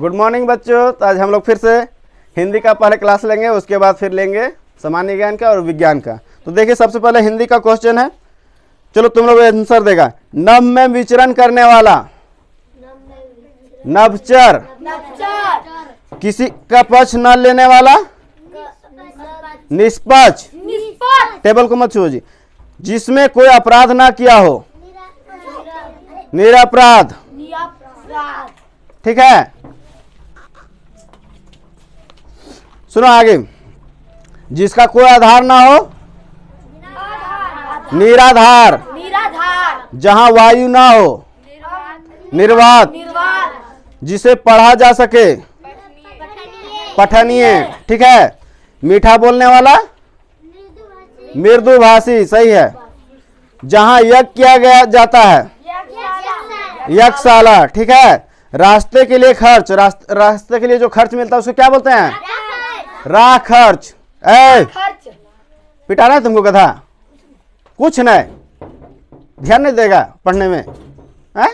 Good morning बच्चों। तो आज हम लोग फिर से हिंदी का पहले क्लास लेंगे, उसके बाद फिर लेंगे सामान्य ज्ञान का और विज्ञान का। तो देखिए सबसे पहले हिंदी का क्वेश्चन है, चलो तुम लोग आंसर देगा। नभ में विचरण करने वाला नभचर, किसी का पक्ष न लेने वाला निष्पक्ष, टेबल को मत छुओ जी। जिसमें कोई अपराध ना किया हो निरपराध, ठीक है। सुनो आगे, जिसका कोई आधार ना हो निराधार, जहां वायु ना हो निर्वात, जिसे पढ़ा जा सके पठनीय, ठीक है। मीठा बोलने वाला मृदुभाषी, सही है। जहां यज्ञ किया गया जाता है यज्ञशाला, ठीक है। रास्ते के लिए खर्च, रास्ते के लिए जो खर्च मिलता है उसको क्या बोलते हैं? राह खर्च। पिटा रहा है तुमको गधा? कुछ नहीं, ध्यान नहीं देगा पढ़ने में है?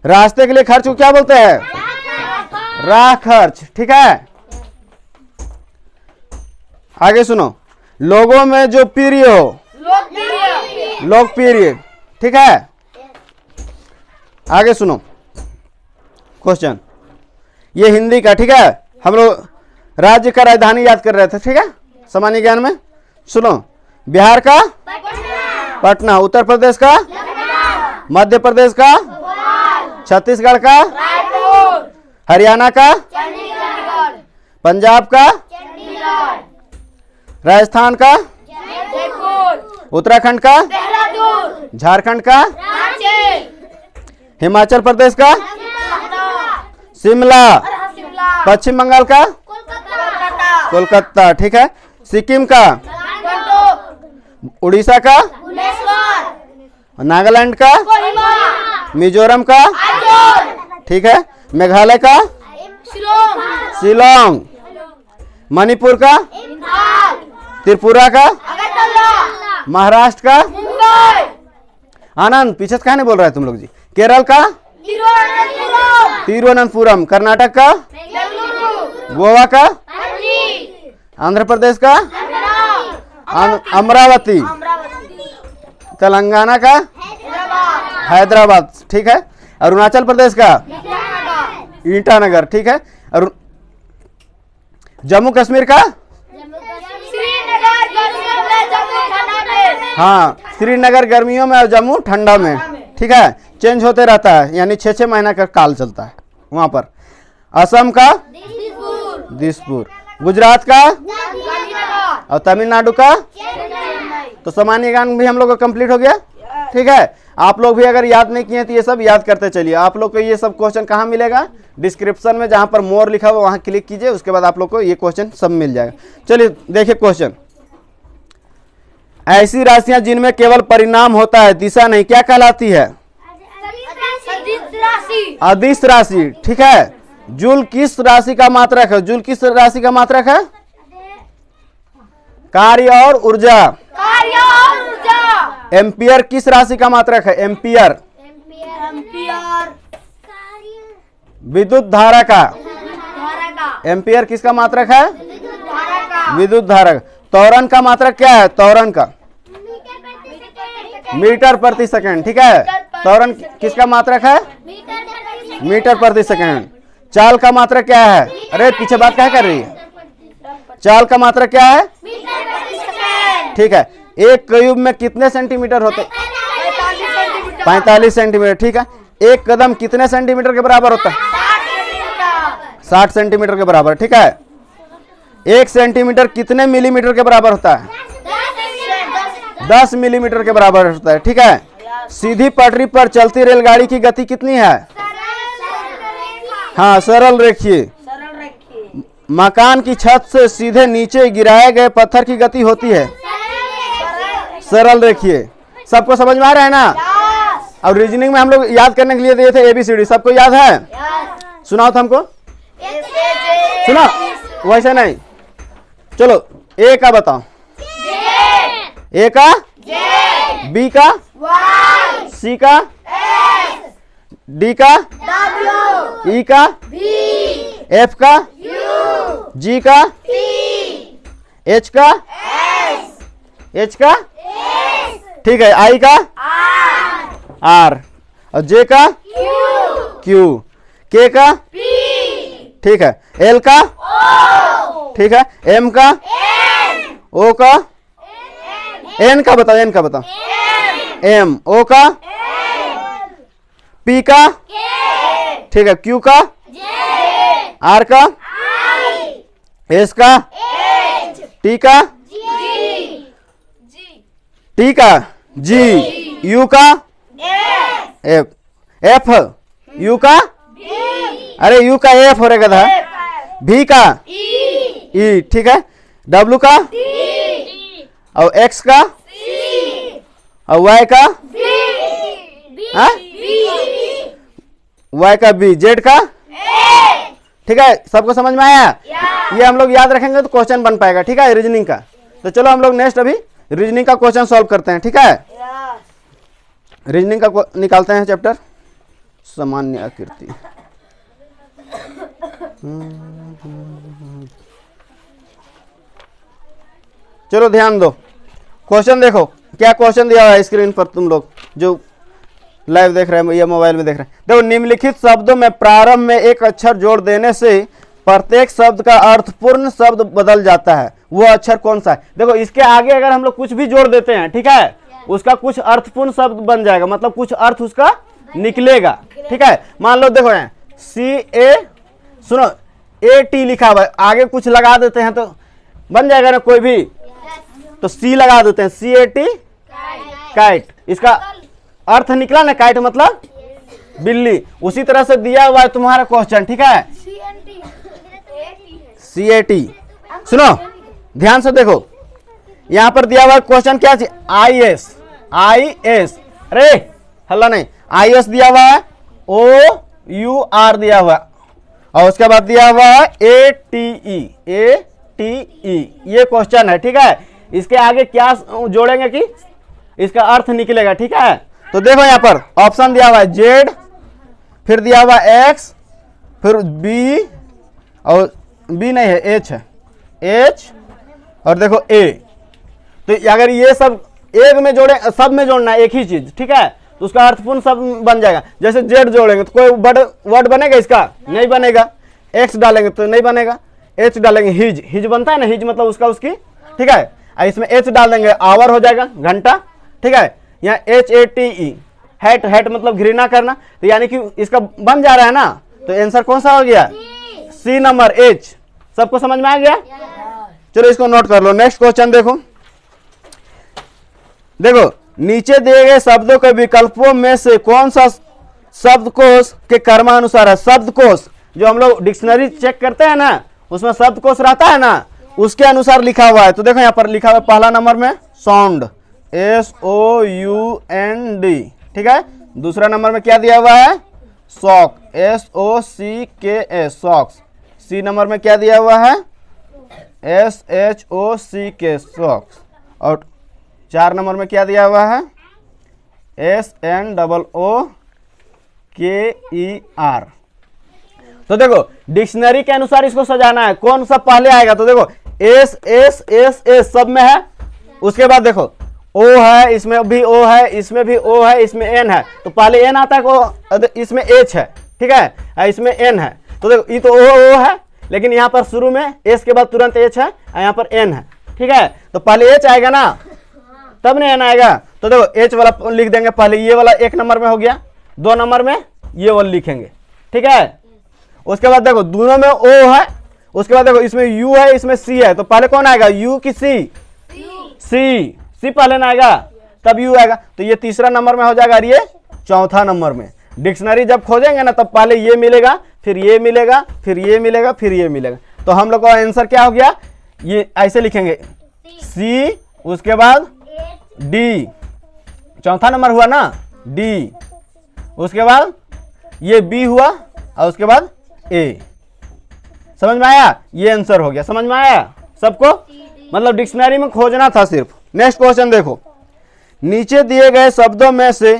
रास्ते के लिए खर्च को क्या बोलते हैं? राह खर्च, ठीक है। आगे सुनो, लोगों में जो प्रिय हो लोकप्रिय, ठीक है। आगे सुनो क्वेश्चन, ये हिंदी का, ठीक है। हम लोग राज्य का राजधानी याद कर रहे थे, ठीक है, सामान्य ज्ञान में। सुनो, बिहार का पटना, उत्तर प्रदेश का मध्य प्रदेश का छत्तीसगढ़ का हरियाणा का पंजाब का राजस्थान का उत्तराखंड का झारखंड का हिमाचल प्रदेश का शिमला, पश्चिम बंगाल का कोलकाता, ठीक है। सिक्किम का उड़ीसा का नागालैंड का मिजोरम का, ठीक है। मेघालय का शिलोंग, मणिपुर का त्रिपुरा का महाराष्ट्र का आनंद, पीछे कहाँ नहीं बोल रहा है तुम लोग जी। केरल का तिरुवनंतपुरम, कर्नाटक का गोवा का आंध्र प्रदेश का अमरावती, तेलंगाना का हैदराबाद, ठीक है। अरुणाचल प्रदेश का ईटानगर, ठीक है। और जम्मू कश्मीर का हाँ, श्रीनगर गर्मियों में और जम्मू ठंडा में, ठीक है। चेंज होते रहता है, यानी 6-6 महीना का काल चलता है वहां पर। असम का दिसपुर, गुजरात का और तमिलनाडु का। तो सामान्य ज्ञान भी हम लोग का कंप्लीट हो गया, ठीक है। आप लोग भी अगर याद नहीं किए तो ये सब याद करते चलिए। आप लोग को ये सब क्वेश्चन कहाँ मिलेगा? डिस्क्रिप्शन में, जहां पर मोर लिखा हुआ वहां क्लिक कीजिए, उसके बाद आप लोग को ये क्वेश्चन सब मिल जाएगा। चलिए देखिए क्वेश्चन, ऐसी राशियां जिनमें केवल परिणाम होता है दिशा नहीं, क्या कहलाती है? अदिश राशि, ठीक है। जूल किस राशि का मात्रक है? जूल किस राशि का मात्रक है? कार्य और ऊर्जा। एम्पियर किस राशि का मात्रक है? एम्पियर विद्युत धारा का। एम्पियर किसका मात्रक है? विद्युत धारा। त्वरण का मात्रक क्या है? त्वरण का मीटर प्रति सेकंड, ठीक है। त्वरण किसका मात्रक है? मीटर प्रति सेकंड। चाल का मात्रक क्या है? अरे पीछे बात क्या कर रही है? चाल का मात्रक क्या है? ठीक है। एक क्यूब में कितने सेंटीमीटर होते? 45 सेंटीमीटर, ठीक है। एक कदम कितने सेंटीमीटर के बराबर होता है? 60 सेंटीमीटर के बराबर, ठीक है। 1 सेंटीमीटर कितने मिलीमीटर के बराबर होता है? 10 मिलीमीटर के बराबर होता है, ठीक है। सीधी पटरी पर चलती रेलगाड़ी की गति कितनी है? हाँ, सरल रेखीय। मकान की छत से सीधे नीचे गिराए गए पत्थर की गति होती है सरल रेखीय। सबको समझ में आ रहा है ना? और रीजनिंग में हम लोग याद करने के लिए दिए थे ABCD, सबको याद है? सुनाओ तो हमको, सुना वैसे नहीं। चलो ए का बताओ। ए का बी का सी का डी का W, ई का V, एफ का U, जी का T, एच का S, एच का S, ठीक है, आई का R, आर और जे का Q, क्यू, के का P, ठीक है, एल का O, ठीक है, एम का N, ओ का N, एन का बताओ, एन का बताओ, M, एम ओ का N, पी का K, ठीक है, क्यू का J, आर का I, एस का H, टी का G, टी का जी, यू का S, एफ एफ यू का B, अरे यू का एफ हो रहा गधा, भी का E, ई ठीक है, डब्ल्यू का D, और एक्स का C, और वाई का B, हाँ? B, वाई का बी, जेड का A, ठीक है, सबको समझ में आया? Yeah. ये हम लोग याद रखेंगे तो क्वेश्चन बन पाएगा, ठीक है, रीजनिंग का। तो चलो हम लोग नेक्स्ट अभी रीजनिंग का क्वेश्चन सॉल्व करते हैं, ठीक है। रीजनिंग का निकालते हैं चैप्टर सामान्य आकृति। चलो ध्यान दो, क्वेश्चन देखो क्या क्वेश्चन दिया हुआ है स्क्रीन पर, तुम लोग जो लाइव देख रहे हैं या मोबाइल में देख रहे हैं। देखो, निम्नलिखित शब्दों में प्रारंभ में एक अक्षर जोड़ देने से प्रत्येक शब्द का अर्थपूर्ण शब्द बदल जाता है, वो अक्षर कौन सा है? देखो, इसके आगे अगर हम लोग कुछ भी जोड़ देते हैं, ठीक है, उसका कुछ अर्थपूर्ण शब्द बन जाएगा, मतलब कुछ अर्थ उसका निकलेगा, ठीक है। मान लो देखो यहाँ सी ए, सुनो ए टी लिखा हुआ है, आगे कुछ लगा देते हैं तो बन जाएगा ना कोई भी, तो सी लगा देते हैं, सी ए टी काइट, इसका अर्थ निकला ना, काइट मतलब बिल्ली। उसी तरह से दिया हुआ है तुम्हारा क्वेश्चन, ठीक है, सी ए टी। सुनो ध्यान से देखो, यहां पर दिया हुआ क्वेश्चन क्या है, आई एस, आई एस, अरे हल्ला नहीं, आई एस दिया हुआ है, ओ यू आर दिया हुआ है, और उसके बाद दिया हुआ है A T E, A T E, ये क्वेश्चन है, ठीक है। इसके आगे क्या जोड़ेंगे कि इसका अर्थ निकलेगा, ठीक है। तो देखो यहाँ पर ऑप्शन दिया हुआ है जेड, फिर दिया हुआ एक्स, फिर बी, और बी नहीं है एच है, एच, और देखो ए। तो अगर ये सब एक में जोड़े, सब में जोड़ना है एक ही चीज, ठीक है, तो उसका अर्थपूर्ण शब्द बन जाएगा। जैसे जेड जोड़ेंगे तो कोई वर्ड बनेगा इसका, नहीं बनेगा। एक्स डालेंगे तो नहीं बनेगा, एच डालेंगे हिज, हिज बनता है ना, हिज मतलब उसका उसकी, ठीक है। इसमें एच डाल देंगे आवर हो जाएगा, घंटा, ठीक है। यहाँ H A T E, hat, hat मतलब घृणा करना, तो यानी कि इसका बन जा रहा है ना, तो आंसर कौन सा हो गया, सी नंबर एच। सबको समझ में आ गया? चलो इसको नोट कर लो। नेक्स्ट क्वेश्चन देखो, देखो नीचे दिए गए शब्दों के विकल्पों में से कौन सा शब्दकोश के क्रमानुसार है। शब्दकोश जो हम लोग डिक्शनरी चेक करते हैं ना, उसमें शब्दकोश रहता है ना, उसके अनुसार लिखा हुआ है। तो देखो यहाँ पर लिखा हुआ है पहला नंबर में sound, S O U N D, ठीक है। दूसरा नंबर में क्या दिया हुआ है, सॉक, एस ओ सी के एस, सॉक्स। सी नंबर में क्या दिया हुआ है, एस एच ओ सी के, सॉक्स। और 4 नंबर में क्या दिया हुआ है, एस एन डबल ओ के ई आर। तो देखो डिक्शनरी के अनुसार इसको सजाना है, कौन सा पहले आएगा। तो देखो एस एस एस एस सब में है, उसके बाद देखो ओ है, इसमें भी ओ है, इसमें भी ओ है, इसमें एन है, तो पहले एन आता है, इसमें एच है, ठीक है, इसमें एन है। तो देखो ये तो ओ है, लेकिन यहाँ पर शुरू में एस के बाद तुरंत एच है, यहाँ पर एन है, ठीक है। तो पहले एच आएगा ना, तब नहीं एन आएगा। तो देखो एच वाला लिख देंगे पहले, ये वाला 1 नंबर में हो गया, 2 नंबर में ये वाला लिखेंगे, ठीक है। उसके बाद देखो दोनों में ओ है, उसके बाद देखो इसमें यू है, इसमें सी है, तो पहले कौन आएगा, यू की सी, सी, सी पहले ना आएगा तब यू आएगा। तो ये 3रा नंबर में हो जाएगा, और ये 4था नंबर में। डिक्शनरी जब खोजेंगे ना, तब पहले ये मिलेगा, फिर ये मिलेगा, फिर ये मिलेगा, फिर ये मिलेगा। तो हम लोग का आंसर क्या हो गया, ये ऐसे लिखेंगे, सी, उसके बाद डी, 4था नंबर हुआ ना, डी, उसके बाद ये बी हुआ, और उसके बाद ए। समझ में आया? ये आंसर हो गया। समझ में आया सबको? मतलब डिक्शनरी में खोजना था सिर्फ। नेक्स्ट क्वेश्चन देखो, नीचे दिए गए शब्दों में से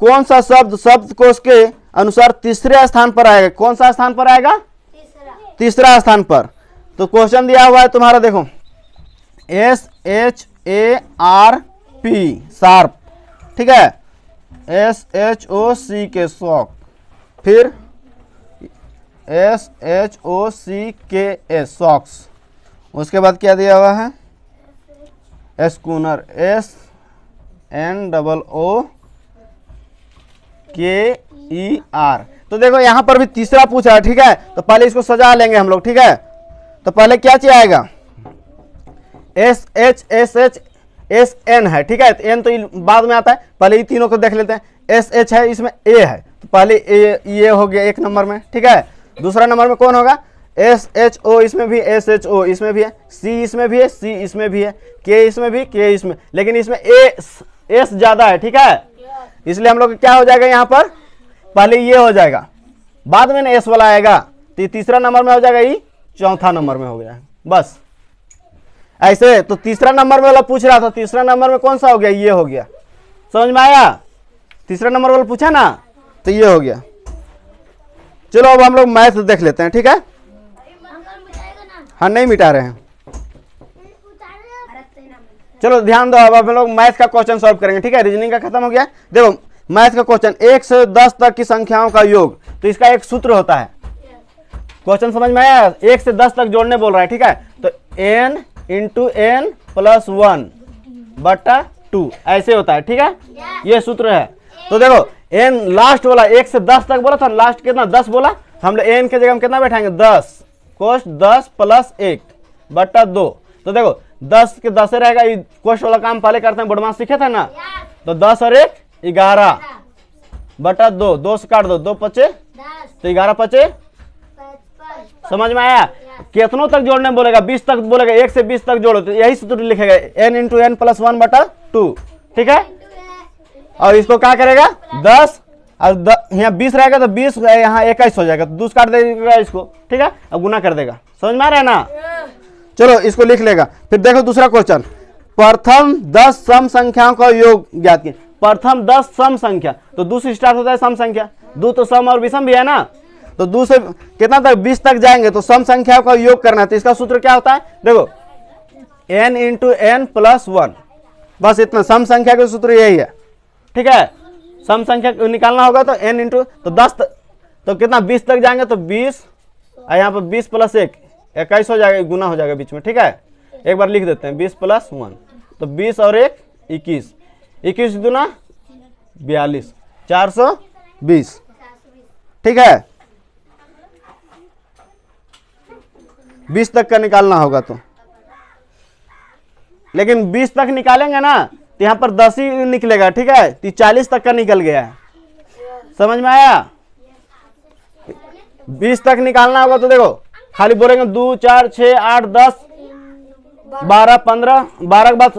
कौन सा शब्द शब्दकोश के अनुसार तीसरे स्थान पर आएगा। कौन सा स्थान पर आएगा? तीसरा स्थान पर। तो क्वेश्चन दिया हुआ है तुम्हारा, देखो SHARP शार्प, ठीक है, SHOCK शॉक, फिर SHOCKS सॉक्स, उसके बाद क्या दिया हुआ है? Schooner, SNOOKER। तो देखो यहाँ पर भी तीसरा पूछा है, ठीक है, तो पहले इसको सजा लेंगे हम लोग, ठीक है। तो पहले क्या चाहिए आएगा? SHSHSN है, ठीक है, तो एन तो बाद में आता है, पहले ये तीनों को देख लेते हैं। SH है, इसमें A है, तो पहले ये हो गया एक नंबर में, ठीक है। दूसरा नंबर में कौन होगा? SHO, इसमें भी SHO, इसमें भी है, C इसमें भी है, C इसमें भी है, K इसमें भी, K इसमें, लेकिन इसमें S ज्यादा है, ठीक है, इसलिए हम लोग क्या हो जाएगा यहाँ पर? पहले ये हो जाएगा, बाद में ना S वाला आएगा, तो तीसरा नंबर में हो जाएगा, ये चौथा नंबर में हो गया, बस ऐसे। तो तीसरा नंबर में वाला पूछ रहा था, तीसरा नंबर में कौन सा हो गया? ये हो गया, समझ में आया? तीसरा नंबर वाला पूछा ना, तो ये हो गया। चलो अब हम लोग मैथ देख लेते हैं, ठीक है। हाँ, नहीं मिटा रहे हैं, चलो ध्यान दो। अब हम लोग मैथ का क्वेश्चन सॉल्व करेंगे, ठीक है। रीजनिंग का खत्म हो गया। देखो मैथ का क्वेश्चन, 1 से 10 तक की संख्याओं का योग, तो इसका एक सूत्र होता है। क्वेश्चन समझ में आया? 1 से 10 तक जोड़ने बोल रहा है, ठीक है, तो n × n + 1 बटा 2 ऐसे होता है, ठीक है, ये सूत्र है। तो देखो n लास्ट वाला 1 से 10 तक बोला था, लास्ट कितना? 10 बोला, हम लोग n के जगह में कितना बैठाएंगे? 10 कोष्ट 10 + 1 बटा 2। तो देखो 10 के 10 रहेगा, ये कोष्ट वाला काम पहले करते हैं, बोर्ड में सीखे थे ना। तो 10 और 1 11 बटा 2, 2 से काट दो, 2 पचे, तो 11 पचे। समझ में आया? कितनों तक जोड़ने बोलेगा? 20 तक बोलेगा, 1 से 20 तक जोड़ो, तो यही सूत्र लिखेगा, n × n + 1 बटा 2, ठीक है। और इसको क्या करेगा? 10 और यहाँ 20 रहेगा, तो 20 यहाँ 21 हो जाएगा, तो 2 काट देगा इसको, ठीक है, अब गुना कर देगा। समझ में आ रहा है ना? चलो इसको लिख लेगा। फिर देखो दूसरा क्वेश्चन, प्रथम 10 सम संख्याओं का योग ज्ञात कीजिए। प्रथम 10 सम संख्या, तो 2 से स्टार्ट होता है सम संख्या, 2 तो सम और विषम भी है ना, तो 2 से कितना तक? 20 तक जाएंगे, तो सम संख्याओं का योग करना है। तो इसका सूत्र क्या होता है? देखो n × n + 1, बस इतना, सम संख्या का सूत्र यही है, ठीक है। सम संख्या निकालना होगा तो n × तो 10 तो कितना? 20 तक जाएंगे, तो 20 और यहाँ पर 20 + 1 21 हो जाएगा, गुना हो जाएगा बीच में, ठीक है। एक बार लिख देते हैं, 20 + 1, तो 20 और 1 21, 21 दूना 42, 420, ठीक है। 20 तक का निकालना होगा तो, लेकिन 20 तक निकालेंगे ना, तो यहाँ पर 10 ही निकलेगा, ठीक है, तो 40 तक का निकल गया है। समझ में आया? 20 तक निकालना होगा तो देखो खाली बोलेंगे 2 4 6 8 10 12 15, 12 के बाद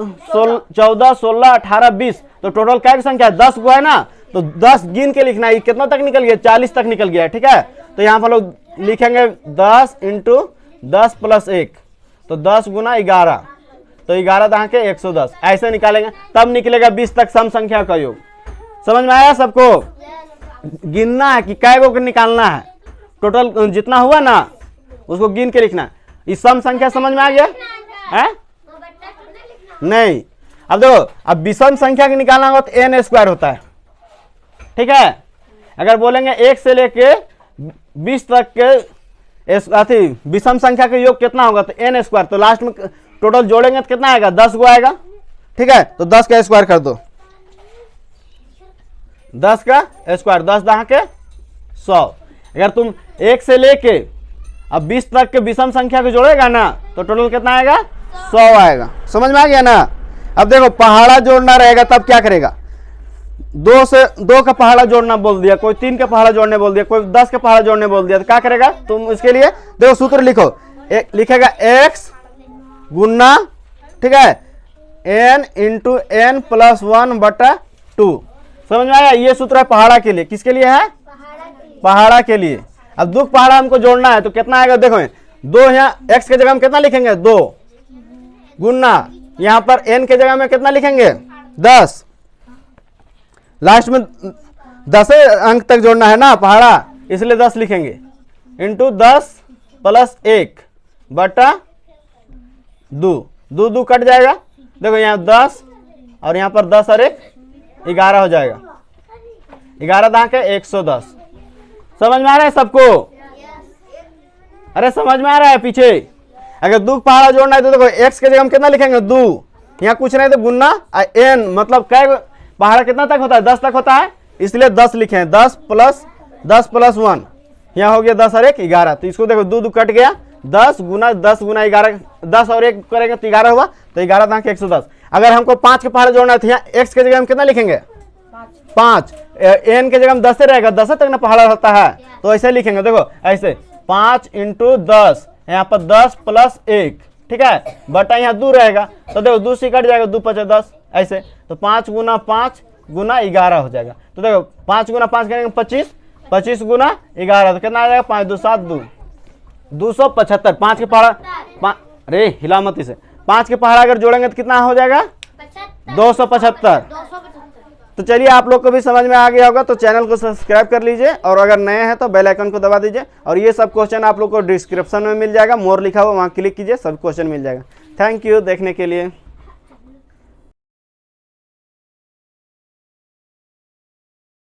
14 16 18 20, तो टोटल क्या की संख्या है? 10 को है ना, तो 10 गिन के लिखना है। कितना तक निकल गया? 40 तक निकल गया, ठीक है। तो यहाँ पर लोग लिखेंगे 10 × 10 + 1, तो 10 × 11, तो 11 दहाँ के 110, ऐसे निकालेंगे, तब निकलेगा 20 तक सम संख्या का योग। समझ में आया सबको? गिनना है कि कै गो निकालना है, टोटल जितना हुआ ना उसको गिन के लिखना है। इस सम संख्या समझ में आ गया है? नहीं, अब देखो, अब विषम संख्या की निकालना होगा तो n² होता है, ठीक है। अगर बोलेंगे 1 से लेके 20 तक के विषम संख्या का योग कितना होगा, तो n², तो लास्ट में टोटल जोड़ेंगे तो कितना आएगा? 10 गो आएगा, ठीक है। तो 10 का स्क्वायर कर दो, 10 का स्क्वायर, 10 दहाँ के 100। अगर तुम 1 से लेके अब 20 तक के विषम संख्या को जोड़ेगा ना, तो टोटल कितना आएगा? 100 आएगा। समझ में आ गया ना? अब देखो पहाड़ा जोड़ना रहेगा, तब क्या करेगा? 2 से 2 का पहाड़ा जोड़ना बोल दिया, कोई 3 का पहाड़ा जोड़ने बोल दिया, कोई 10 का पहाड़ा जोड़ने बोल दिया, तो क्या करेगा तुम? इसके लिए देखो सूत्र लिखो, लिखेगा x गुना, ठीक है, n × n + 1 बटा 2। समझ में आया? ये सूत्र है पहाड़ा के लिए। किसके लिए है? पहाड़ा के लिए। अब 2 पहाड़ा हमको जोड़ना है, तो कितना आएगा? देखो 2 यहाँ x के जगह में कितना लिखेंगे? 2 गुना, यहाँ पर n के जगह में कितना लिखेंगे? 10, लास्ट में 10 अंक तक जोड़ना है ना पहाड़ा, इसलिए 10 लिखेंगे, इंटू 10 प्लस 1 बटा 2, 2 कट जाएगा। देखो यहाँ 10 और यहाँ पर 10 और 1 11 हो जाएगा, 11 दांक है 110। समझ में आ रहा है सबको? अरे समझ में आ रहा है पीछे? अगर 2 पहाड़ा जोड़ना है तो देखो x के जगह हम कितना लिखेंगे 2, यहाँ कुछ नहीं तो गुना n, मतलब क्या पहाड़ा कितना तक होता है 10 तक होता है, इसलिए 10 लिखे हैं। 10 प्लस 1, यहाँ हो गया 10 और 1 11। तो इसको देखो 2 कट गया, 10 गुना 11, 10 और 1 करेंगे तो 11 हुआ, तो 11 दांक 110। अगर हमको 5 के पहाड़ा जोड़ना है तो यहाँ x के जगह हम कितना लिखेंगे 5, n के जगह हम 10 से रहेगा, 10 तक ना पहाड़ा होता है, तो ऐसे लिखेंगे। देखो ऐसे 5 इंटू 10, यहाँ पर 10 प्लस 1, ठीक है, बटा यहाँ 2 रहेगा, तो देखो 2 से कट जाएगा, 2 5 10 ऐसे, तो 5 गुना 5 गुना 11 हो जाएगा। तो देखो 5 गुना 5 करेंगे 25, 25 गुना 11 तो कितना आ जाएगा 5 2 7 275। 5 के पहाड़ा, अरे हिला मत इसे, 5 के पहाड़ा अगर जोड़ेंगे तो कितना हो जाएगा 275। तो चलिए आप लोग को भी समझ में आ गया होगा, तो चैनल को सब्सक्राइब कर लीजिए, और अगर नए हैं तो बेल आइकन को दबा दीजिए। और ये सब क्वेश्चन आप लोग को डिस्क्रिप्शन में मिल जाएगा, मोर लिखा हुआ, वहाँ क्लिक कीजिए, सब क्वेश्चन मिल जाएगा। थैंक यू देखने के लिए।